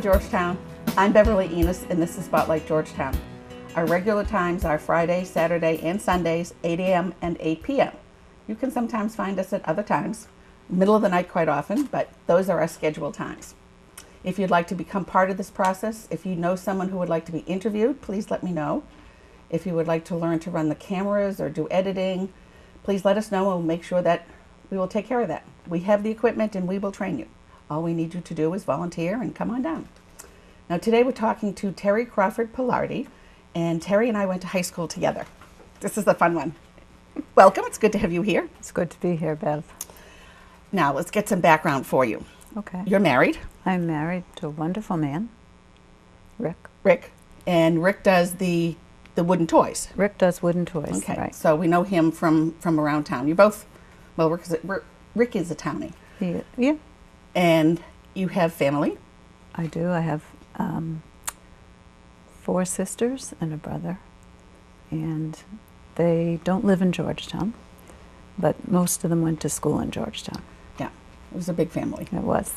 Georgetown. I'm Beverly Enos, and this is Spotlight Georgetown. Our regular times are Friday, Saturday, and Sundays, 8 a.m. and 8 p.m. You can sometimes find us at other times, middle of the night quite often, but those are our scheduled times. If you'd like to become part of this process, if you know someone who would like to be interviewed, please let me know. If you would like to learn to run the cameras or do editing, please let us know. We'll make sure that we will take care of that. We have the equipment and we will train you. All we need you to do is volunteer and come on down. Now today we're talking to Terry Palardy, and Terry and I went to high school together. This is the fun one. Welcome, it's good to have you here. It's good to be here, Bev. Now let's get some background for you. Okay. You're married? I'm married to a wonderful man, Rick. Rick. And Rick does the wooden toys. Rick does wooden toys, Okay, right. so we know him from around town. You both, well, Rick is a townie. Yeah. And you have family? I do. I have 4 sisters and a brother, and they don't live in Georgetown, but most of them went to school in Georgetown. Yeah, it was a big family. It was.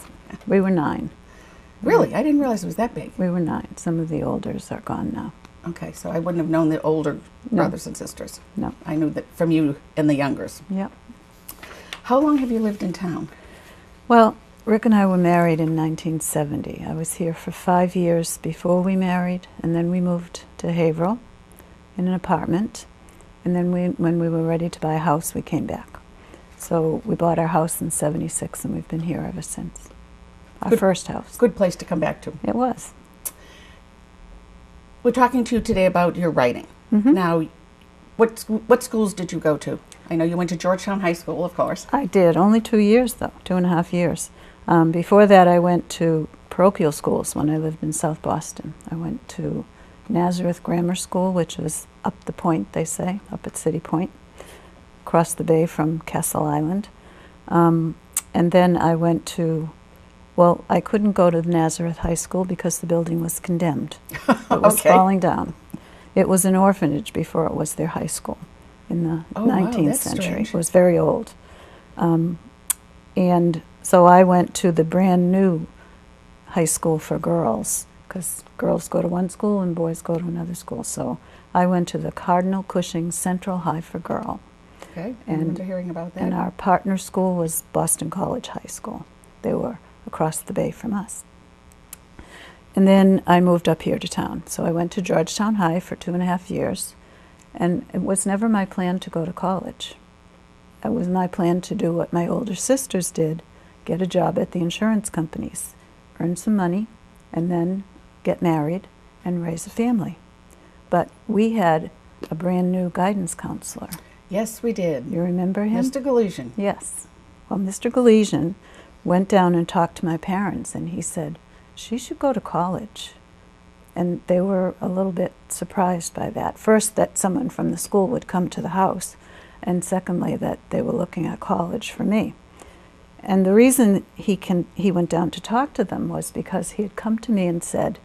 We were 9. Really? I didn't realize it was that big. We were 9. Some of the olders are gone now. Okay, so I wouldn't have known the older brothers and sisters. No. I knew that from you and the youngers. Yep. How long have you lived in town? Well, Rick and I were married in 1970. I was here for 5 years before we married, and then we moved to Haverhill in an apartment. And then when we were ready to buy a house, we came back. So we bought our house in 76, and we've been here ever since. Our first house. Good place to come back to. It was. We're talking to you today about your writing. Mm-hmm. Now, what schools did you go to? I know you went to Georgetown High School, of course. I did. Only 2 years, though. 2.5 years. Before that, I went to parochial schools when I lived in South Boston. I went to Nazareth Grammar School, which was up the point, they say, up at City Point, across the bay from Castle Island. And then I went to, well, I couldn't go to Nazareth High School because the building was condemned. It was falling down. It was an orphanage before it was their high school in the 19th century. Strange. It was very old. And so I went to the brand new high school for girls, because girls go to one school and boys go to another school. So I went to the Cardinal Cushing Central High for Girl. Okay, I remember hearing about that. And our partner school was Boston College High School. They were across the bay from us. And then I moved up here to town. So I went to Georgetown High for 2.5 years, and it was never my plan to go to college. It was my plan to do what my older sisters did, get a job at the insurance companies, earn some money, and then get married and raise a family. But we had a brand new guidance counselor. Yes, we did. You remember him? Mr. Galesian. Yes. Well, Mr. Galesian went down and talked to my parents, and he said, she should go to college. And they were a little bit surprised by that. First, that someone from the school would come to the house, and secondly, that they were looking at college for me. And the reason he went down to talk to them was because he had come to me and said,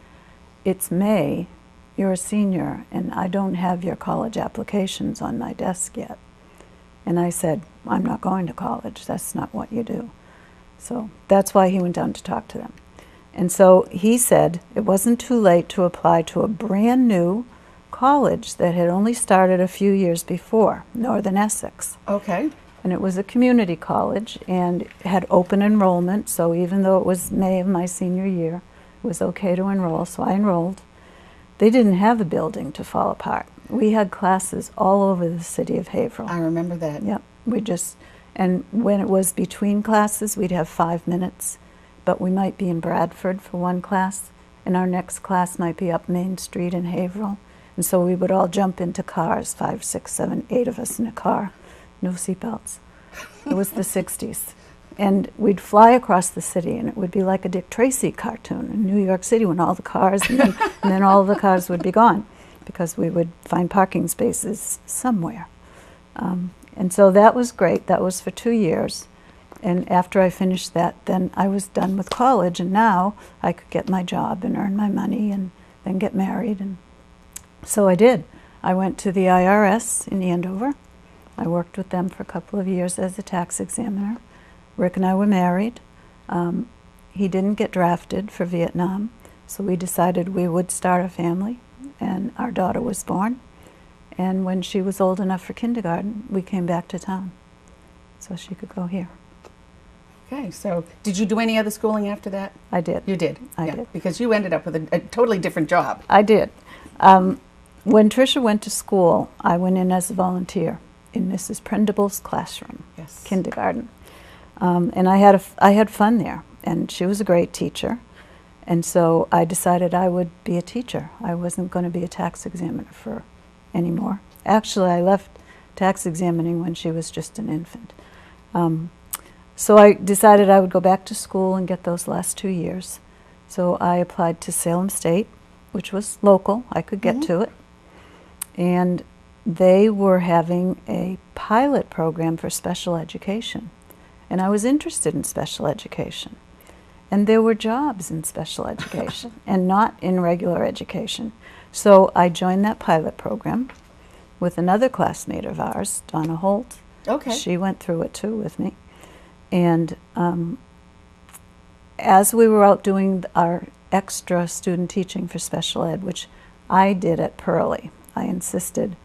it's May, you're a senior, and I don't have your college applications on my desk yet. And I said, I'm not going to college, that's not what you do. So that's why he went down to talk to them. And so he said it wasn't too late to apply to a brand new college that had only started a few years before, Northern Essex. Okay. And it was a community college and had open enrollment, so even though it was May of my senior year, it was okay to enroll, so I enrolled. They didn't have a building to fall apart. We had classes all over the city of Haverhill. I remember that. Yep. And when it was between classes, we'd have 5 minutes, but we might be in Bradford for one class, and our next class might be up Main Street in Haverhill. And so we would all jump into cars, 5, 6, 7, 8 of us in a car, no seatbelts. It was the 60s. And we'd fly across the city, and it would be like a Dick Tracy cartoon in New York City when all the cars, and then all the cars would be gone because we would find parking spaces somewhere. And so that was great. That was for 2 years. And after I finished that, then I was done with college, and now I could get my job and earn my money and then get married. And so I did. I went to the IRS in Andover. I worked with them for a couple of years as a tax examiner. Rick and I were married. He didn't get drafted for Vietnam, So we decided we would start a family, and our daughter was born. And when she was old enough for kindergarten, we came back to town so she could go here. Okay, so did you do any other schooling after that? I did. You did? I Yeah, did. because you ended up with a totally different job. I did. When Tricia went to school, I went in as a volunteer in Mrs. Prendable's classroom, Yes. kindergarten. And I had fun there, and she was a great teacher. And so I decided I would be a teacher. I wasn't going to be a tax examiner anymore. Actually, I left tax examining when she was just an infant. So I decided I would go back to school and get those last 2 years. So I applied to Salem State, which was local. I could get to it. And they were having a pilot program for special education. And I was interested in special education. And there were jobs in special education and not in regular education. So I joined that pilot program with another classmate of ours, Donna Holt. Okay. She went through it too with me. And as we were out doing our extra student teaching for special ed, which I did at Pearlie, I insisted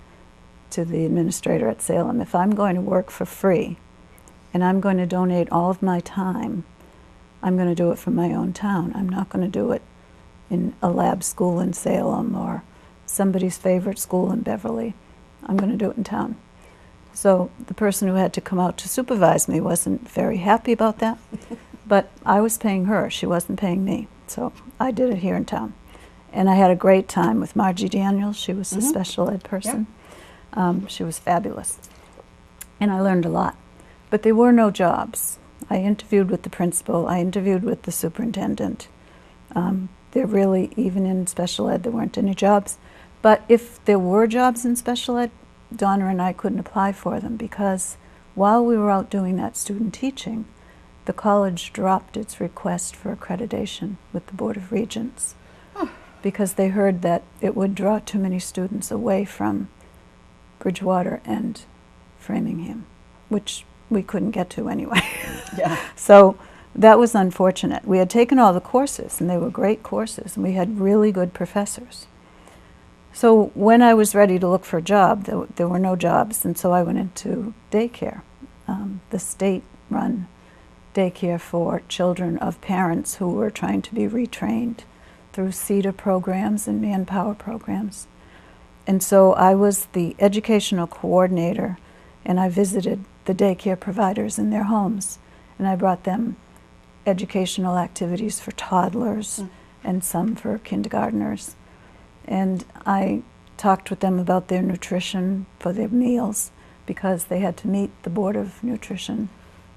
to the administrator at Salem, if I'm going to work for free and I'm going to donate all of my time, I'm going to do it from my own town. I'm not going to do it in a lab school in Salem or somebody's favorite school in Beverly. I'm going to do it in town. So the person who had to come out to supervise me wasn't very happy about that, but I was paying her. She wasn't paying me. So I did it here in town. And I had a great time with Margie Daniels. She was the special ed person. She was fabulous. And I learned a lot. But there were no jobs. I interviewed with the principal. I interviewed with the superintendent. There really, even in special ed, there weren't any jobs. But if there were jobs in special ed, Donna and I couldn't apply for them because while we were out doing that student teaching, the college dropped its request for accreditation with the Board of Regents because they heard that it would draw too many students away from Bridgewater and Framingham, which we couldn't get to anyway. Yeah. So that was unfortunate. We had taken all the courses, and they were great courses, and we had really good professors. So when I was ready to look for a job, there were no jobs, and so I went into daycare, the state-run daycare for children of parents who were trying to be retrained through CEDAR programs and manpower programs. And so I was the educational coordinator, and I visited the daycare providers in their homes, and I brought them educational activities for toddlers and some for kindergartners. And I talked with them about their nutrition for their meals because they had to meet the Board of Nutrition,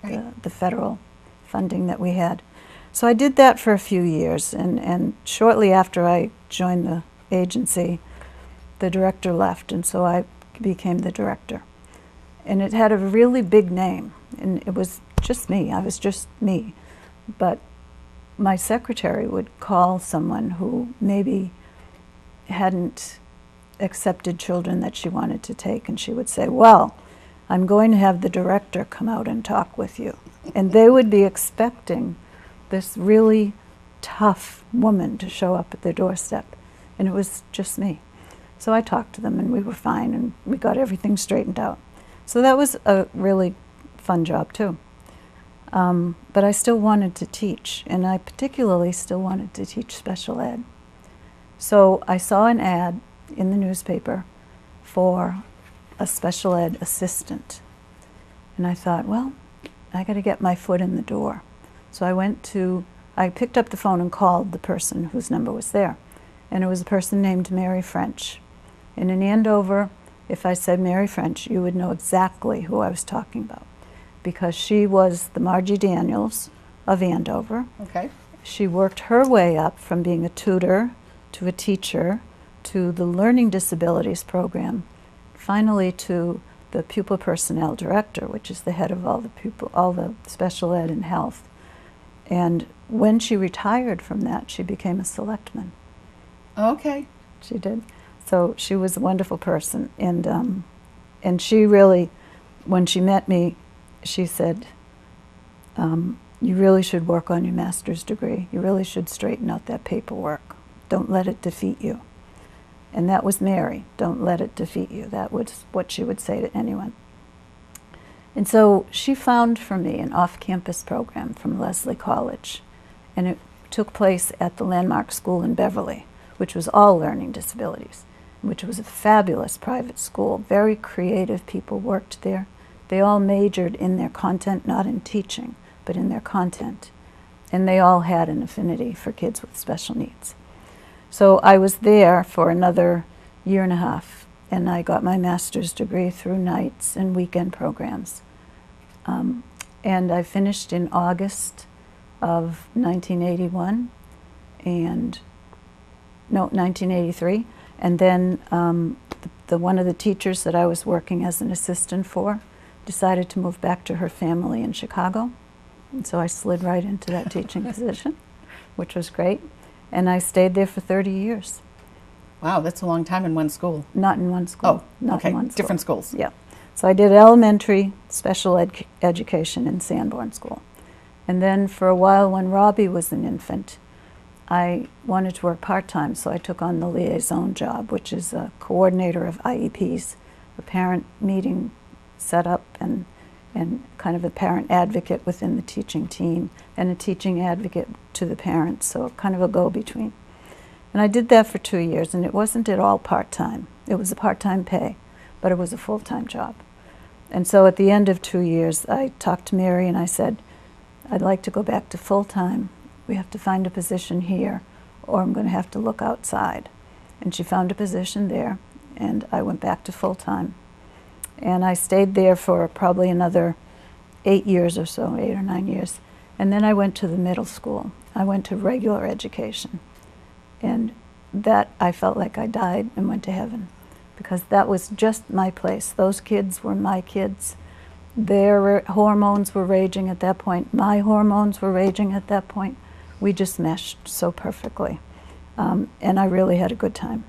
the federal funding that we had. So I did that for a few years, and shortly after I joined the agency, the director left, and so I became the director. And it had a really big name, and it was just me. I was just me. But my secretary would call someone who maybe hadn't accepted children that she wanted to take, and she would say, well, I'm going to have the director come out and talk with you. And they would be expecting this really tough woman to show up at their doorstep, and it was just me. So I talked to them, and we were fine, and we got everything straightened out. So that was a really fun job, too. But I still wanted to teach, and I particularly still wanted to teach special ed. So I saw an ad in the newspaper for a special ed assistant. And I thought, well, I got to get my foot in the door. So I picked up the phone and called the person whose number was there. And it was a person named Mary French. And in Andover, if I said Mary French, you would know exactly who I was talking about, because she was the Margie Daniels of Andover. Okay. She worked her way up from being a tutor to a teacher to the learning disabilities program, finally to the pupil personnel director, which is the head of all the special ed and health. And when she retired from that, she became a selectman. Okay. She did. So she was a wonderful person, and she really, when she met me, she said, you really should work on your master's degree. You really should straighten out that paperwork. Don't let it defeat you. And that was Mary. Don't let it defeat you. That was what she would say to anyone. And so she found for me an off-campus program from Lesley College. And it took place at the Landmark School in Beverly, which was all learning disabilities, which was a fabulous private school. Very creative people worked there. They all majored in their content, not in teaching, but in their content. And they all had an affinity for kids with special needs. So I was there for another year and a half, and I got my master's degree through nights and weekend programs. And I finished in August of 1981, and no, 1983. And then one of the teachers that I was working as an assistant for decided to move back to her family in Chicago. And so I slid right into that teaching position, which was great. And I stayed there for 30 years. Wow, that's a long time in one school. Not in one school. Oh, Not okay, in one school. different schools. Yeah. So I did elementary special education in Sanborn School. And then for a while when Robbie was an infant, I wanted to work part-time, so I took on the liaison job, which is a coordinator of IEPs, a parent meeting set up and kind of a parent advocate within the teaching team and a teaching advocate to the parents, so kind of a go-between. And I did that for 2 years, and it wasn't at all part-time. It was a part-time pay, but it was a full-time job. And so at the end of 2 years, I talked to Mary and I said, I'd like to go back to full-time. We have to find a position here, or I'm going to have to look outside. And she found a position there, and I went back to full-time. And I stayed there for probably another 8 years or so, 8 or 9 years. And then I went to the middle school. I went to regular education. And that, I felt like I died and went to heaven, because that was just my place. Those kids were my kids. Their hormones were raging at that point. My hormones were raging at that point. We just meshed so perfectly. And I really had a good time.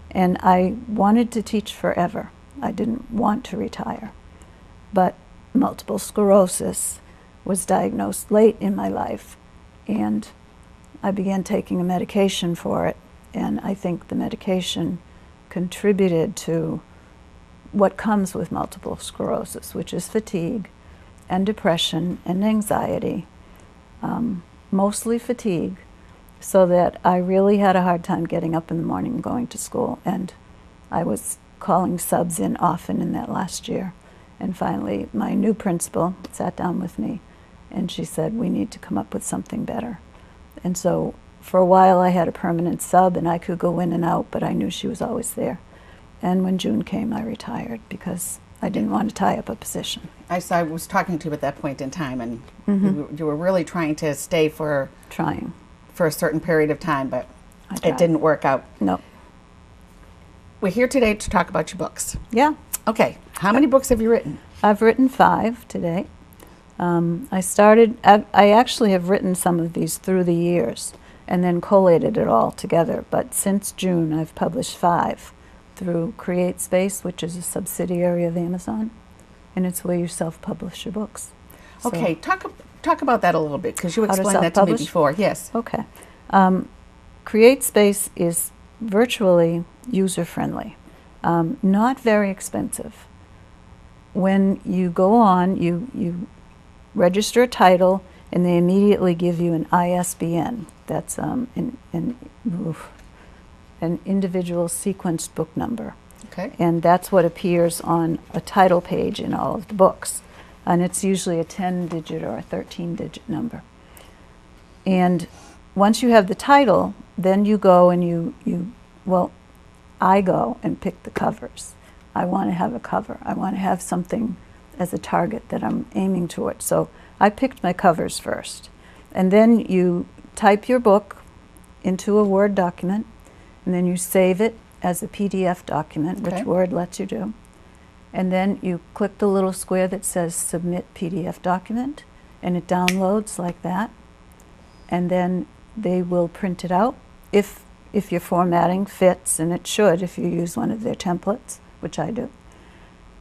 And I wanted to teach forever. I didn't want to retire. But multiple sclerosis was diagnosed late in my life, and I began taking a medication for it, and I think the medication contributed to what comes with multiple sclerosis, which is fatigue and depression and anxiety, mostly fatigue, so that I really had a hard time getting up in the morning and going to school, and I was calling subs in often in that last year. And finally, my new principal sat down with me, and she said, we need to come up with something better. And so for a while I had a permanent sub, and I could go in and out, but I knew she was always there. And when June came, I retired because I didn't want to tie up a position. I was talking to you at that point in time, and you were really trying to stay for a certain period of time, but it didn't work out. No. We're here today to talk about your books. Yeah. Okay. How many books have you written? I've written 5 today. I actually have written some of these through the years and then collated it all together. But since June, I've published 5 through CreateSpace, which is a subsidiary of Amazon, and it's where you self-publish your books. Okay. Talk about that a little bit, because you How to explained that to me self-publish? before. Yes. Okay. CreateSpace is virtually user-friendly, not very expensive. When you go on, you register a title, and they immediately give you an ISBN. That's an individual sequenced book number. Okay. And that's what appears on a title page in all of the books. And it's usually a 10-digit or a 13-digit number. And once you have the title, then you go and I go and pick the covers. I want to have a cover. I want to have something as a target that I'm aiming toward. So I picked my covers first. And then you type your book into a Word document, and then you save it as a PDF document, which Word lets you do. And then you click the little square that says Submit PDF Document, and it downloads like that. And then they will print it out if your formatting fits, and it should if you use one of their templates, which I do.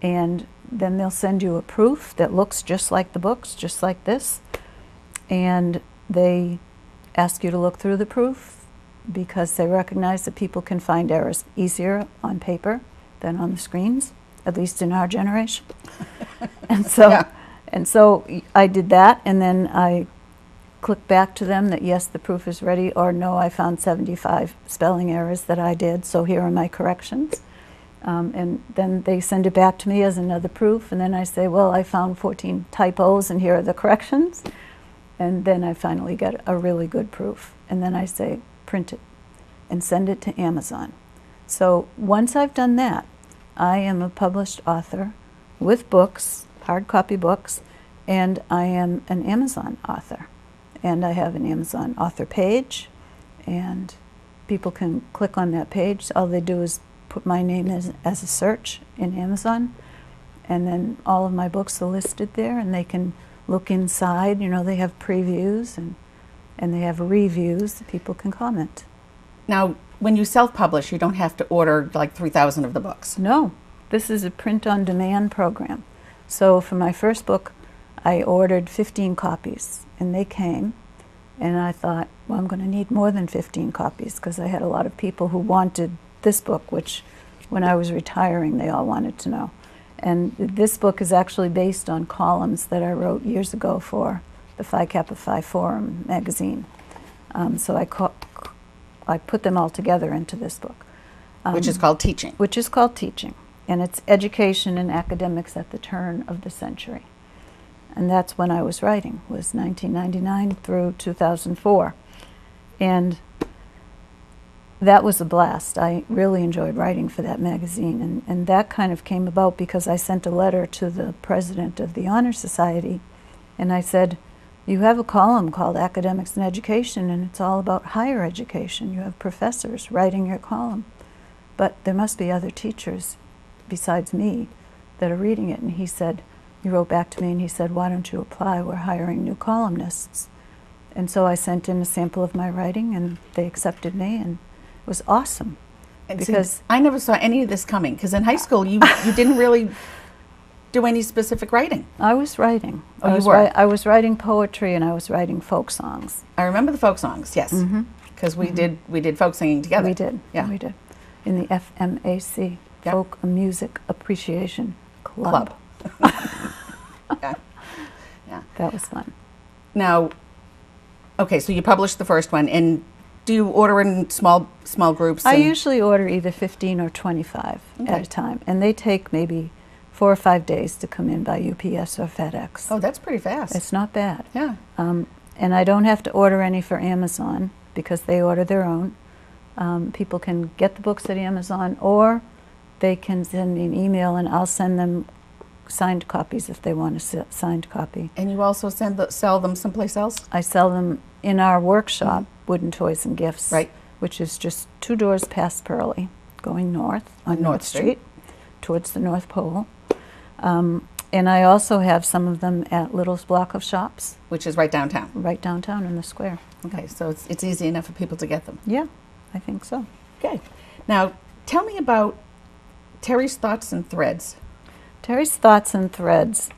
And then they'll send you a proof that looks just like the books, just like this. and they ask you to look through the proof because they recognize that people can find errors easier on paper than on the screens, at least in our generation. And so, Yeah. and so I did that, and then I clicked back to them that yes, the proof is ready, or no, I found 75 spelling errors that I did, so here are my corrections. And then they send it back to me as another proof, and then I say, well, I found 14 typos, and here are the corrections. And then I finally get a really good proof. And then I say, print it and send it to Amazon. So once I've done that, I am a published author with books, hard copy books, and I am an Amazon author. And I have an Amazon author page, and people can click on that page. All they do is put my name as a search in Amazon, and then all of my books are listed there, and they can look inside. You know, they have previews and they have reviews that people can comment. Now, when you self-publish, you don't have to order like 3,000 of the books. No, this is a print-on-demand program. So for my first book, I ordered 15 copies, and they came, and I thought, well, I'm going to need more than 15 copies because I had a lot of people who wanted this book, which when I was retiring, they all wanted to know. And this book is actually based on columns that I wrote years ago for the Phi Kappa Phi Forum magazine. So I put them all together into this book. Which is called Teaching. Which is called Teaching. And it's Education and Academics at the Turn of the Century. And that's when I was writing, was 1999 through 2004. And that was a blast. I really enjoyed writing for that magazine, and that kind of came about because I sent a letter to the president of the Honor Society, and I said, you have a column called Academics and Education, and it's all about higher education. You have professors writing your column, but there must be other teachers besides me that are reading it. And he said, he wrote back to me and he said, why don't you apply? We're hiring new columnists. And so I sent in a sample of my writing, and they accepted me, and it was awesome. And because see, I never saw any of this coming, because in high school you didn't really do any specific writing. I was writing. Oh, you were? I was writing poetry, and I was writing folk songs. I remember the folk songs, yes, because we did folk singing together. We did. Yeah, we did. In the FMAC, Yep. Folk Music Appreciation Club. Yeah. Yeah. That was fun. Now, okay, so you published the first one, and do you order in small groups? I usually order either 15 or 25 at a time, and they take maybe 4 or 5 days to come in by UPS or FedEx. Oh, that's pretty fast. It's not bad. Yeah. And I don't have to order any for Amazon because they order their own. People can get the books at Amazon, or they can send me an email, and I'll send them signed copies if they want a signed copy. And you also sell them someplace else? I sell them in our workshop, Wooden Toys and Gifts, Right. which is just 2 doors past Pearly, going north on North Street, towards the North Pole. And I also have some of them at Little's Block of Shops. Which is right downtown. Right downtown in the square. Okay, so it's easy enough for people to get them. Yeah, I think so. Okay. Now, tell me about Terry's Thoughts and Threads. Terry's Thoughts and Threads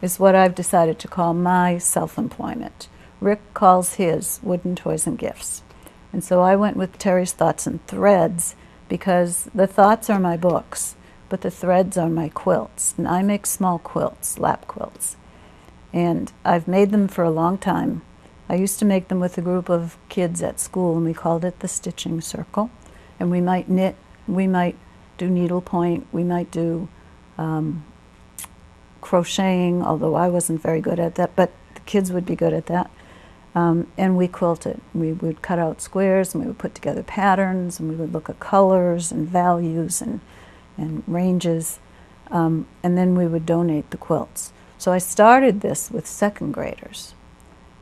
is what I've decided to call my self-employment. Rick calls his Wooden Toys and Gifts. And so I went with Terry's Thoughts and Threads because the thoughts are my books, but the threads are my quilts. And I make small quilts, lap quilts. And I've made them for a long time. I used to make them with a group of kids at school, and we called it the Stitching Circle. And we might knit, we might do needlepoint, we might do crocheting, although I wasn't very good at that, but the kids would be good at that. And we quilted. We would cut out squares, and we would put together patterns, and we would look at colors and values and ranges, and then we would donate the quilts. So I started this with 2nd graders,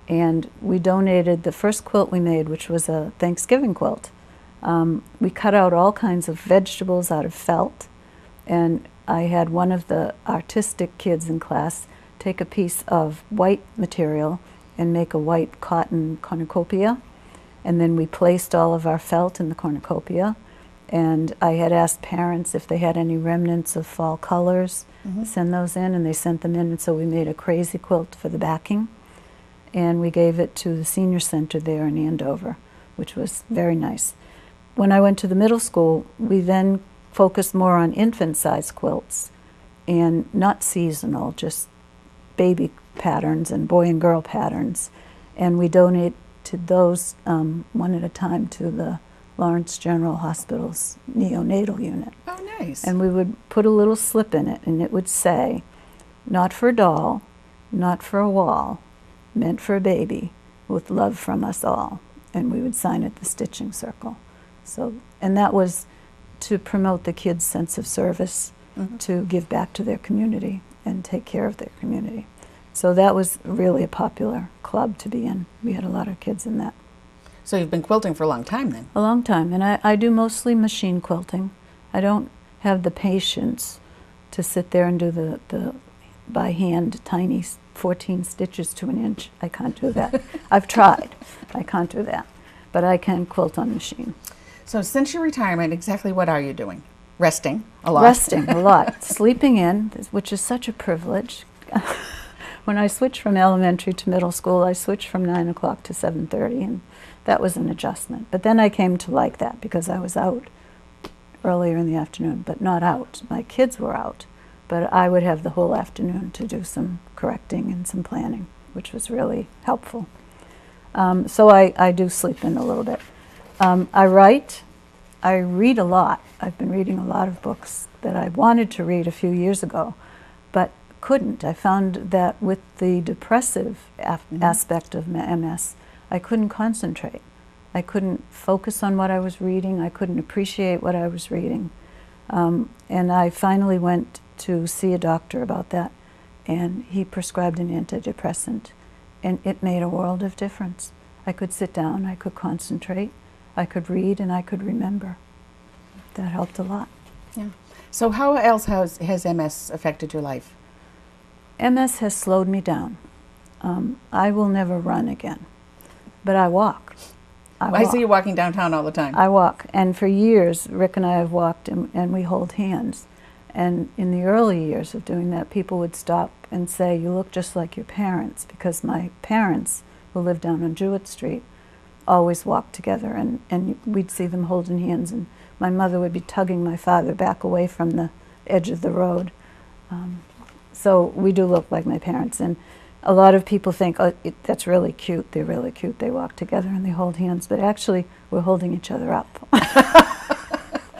and we donated the first quilt we made, which was a Thanksgiving quilt. We cut out all kinds of vegetables out of felt, and I had one of the artistic kids in class take a piece of white material and make a white cotton cornucopia, and then we placed all of our felt in the cornucopia, and I had asked parents if they had any remnants of fall colors, send those in, and they sent them in, and so we made a crazy quilt for the backing. and we gave it to the senior center there in Andover, which was very nice. When I went to the middle school, we then focused more on infant-size quilts and not seasonal, just baby patterns and boy and girl patterns. And we donated those one at a time to the Lawrence General Hospital's neonatal unit. Oh, nice. And we would put a little slip in it, and it would say, "Not for a doll, not for a wall, meant for a baby, with love from us all." And we would sign it the Stitching Circle. So, and that was to promote the kids' sense of service, to give back to their community and take care of their community. So that was really a popular club to be in. We had a lot of kids in that. So you've been quilting for a long time then? A long time, and I do mostly machine quilting. I don't have the patience to sit there and do the by hand tiny 14 stitches to an inch. I can't do that. I've tried. I can't do that. But I can quilt on machine. So since your retirement, exactly what are you doing? Resting a lot? Resting a lot. Sleeping in, which is such a privilege. When I switched from elementary to middle school, I switched from 9 o'clock to 7:30, and that was an adjustment. But then I came to like that because I was out earlier in the afternoon, but not out. My kids were out, but I would have the whole afternoon to do some correcting and some planning, which was really helpful. So I do sleep in a little bit. I write. I read a lot. I've been reading a lot of books that I wanted to read a few years ago, but couldn't. I found that with the depressive aspect of MS, I couldn't concentrate. I couldn't focus on what I was reading. I couldn't appreciate what I was reading. And I finally went to see a doctor about that, and he prescribed an antidepressant, and it made a world of difference. I could sit down, I could concentrate, I could read, and I could remember. That helped a lot. Yeah. So how else has MS affected your life? MS has slowed me down. I will never run again, but I walk. I see you walking downtown all the time. I walk, and for years, Rick and I have walked, and we hold hands. And in the early years of doing that, people would stop and say, "You look just like your parents," because my parents, who lived down on Jewett Street, always walked together, and we'd see them holding hands, and my mother would be tugging my father back away from the edge of the road. So we do look like my parents, and a lot of people think, "Oh, that's really cute. They're really cute. They walk together and they hold hands," but actually we're holding each other up.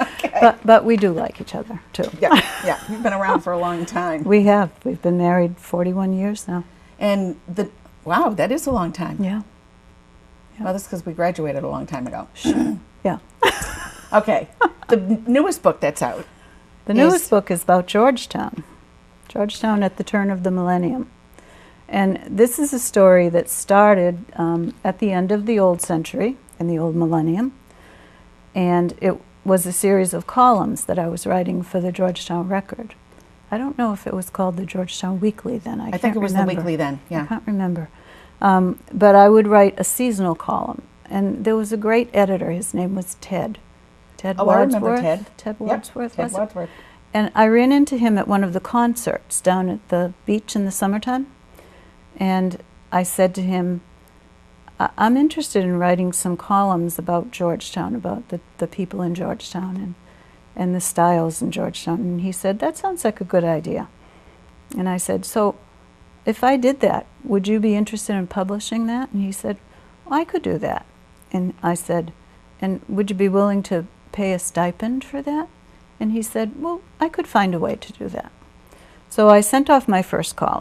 Okay. But we do like each other too. Yeah, yeah. You've been around for a long time. We have. We've been married 41 years now. And wow, that is a long time. Yeah. Well, that's because we graduated a long time ago. Yeah. Okay. The newest book that's out. The newest book is about Georgetown. Georgetown at the turn of the millennium. And this is a story that started at the end of the old century, in the old millennium. And it was a series of columns that I was writing for the Georgetown Record. I don't know if it was called the Georgetown Weekly then. I think it was remember. the Weekly then, yeah. I can't remember. But I would write a seasonal column. And there was a great editor. His name was Ted. Ted Wadsworth. I remember Ted. Ted Wadsworth. Ted Wadsworth. And I ran into him at one of the concerts down at the beach in the summertime. And I said to him, "I'm interested in writing some columns about Georgetown, about the people in Georgetown and the styles in Georgetown." And he said, "That sounds like a good idea." And I said, "So if I did that, would you be interested in publishing that?" And he said, "Well, I could do that." And I said, "And would you be willing to pay a stipend for that?" And he said, "Well, I could find a way to do that." So I sent off my first column.